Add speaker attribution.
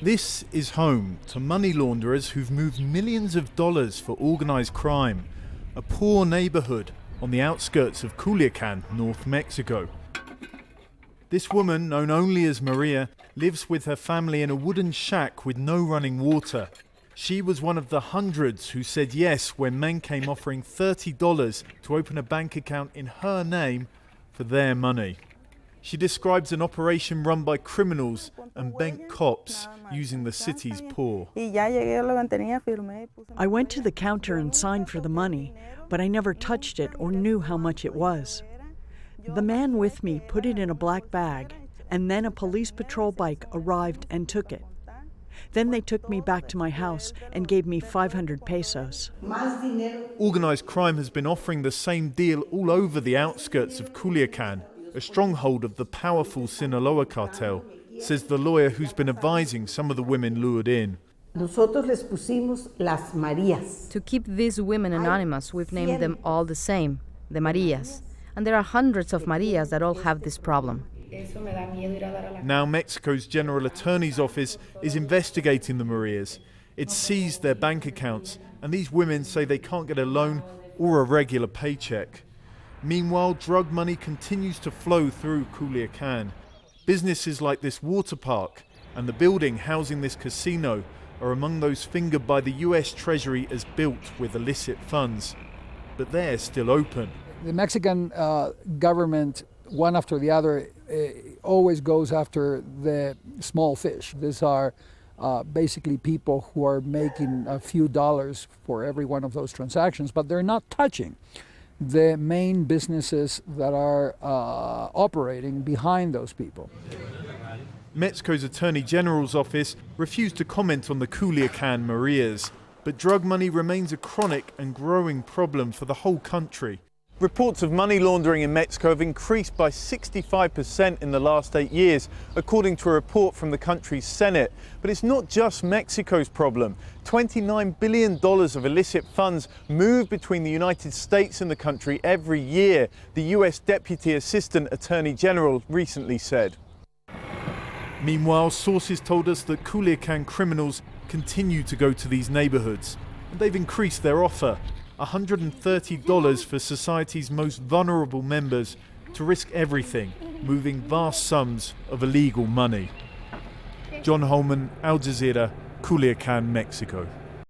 Speaker 1: This is home to money launderers who've moved millions of dollars for organised crime. A poor neighbourhood on the outskirts of Culiacan, North Mexico. This woman, known only as Maria, lives with her family in a wooden shack with no running water. She was one of the hundreds who said yes when men came offering $30 to open a bank account in her name for their money. She describes an operation run by criminals and bent cops using the city's poor.
Speaker 2: I went to the counter and signed for the money, but I never touched it or knew how much it was. The man with me put it in a black bag, and then a police patrol bike arrived and took it. Then they took me back to my house and gave me 500 pesos.
Speaker 1: Organised crime has been offering the same deal all over the outskirts of Culiacan, a stronghold of the powerful Sinaloa cartel, says the lawyer who's been advising some of the women lured in.
Speaker 3: Nosotros les pusimos las Marías.
Speaker 4: To keep these women anonymous, we've named them all the same, the Marias. And there are hundreds of Marias that all have this problem.
Speaker 1: Now Mexico's General Attorney's Office is investigating the Marias. It's seized their bank accounts, and these women say they can't get a loan or a regular paycheck. Meanwhile, drug money continues to flow through Culiacan. Businesses like this water park and the building housing this casino are among those fingered by the US Treasury as built with illicit funds. But they're still open.
Speaker 5: The Mexican government, one after the other, always goes after the small fish. These are basically people who are making a few dollars for every one of those transactions, but they're not touching the main businesses that are operating behind those people.
Speaker 1: Mexico's Attorney General's office refused to comment on the Culiacan Marias, but drug money remains a chronic and growing problem for the whole country. Reports of money laundering in Mexico have increased by 65% in the last 8 years, according to a report from the country's Senate. But it's not just Mexico's problem. $29 billion of illicit funds move between the United States and the country every year, the US Deputy Assistant Attorney General recently said. Meanwhile, sources told us that Culiacan criminals continue to go to these neighborhoods, and they've increased their offer. $130 for society's most vulnerable members to risk everything, moving vast sums of illegal money. John Holman, Al Jazeera, Culiacan, Mexico.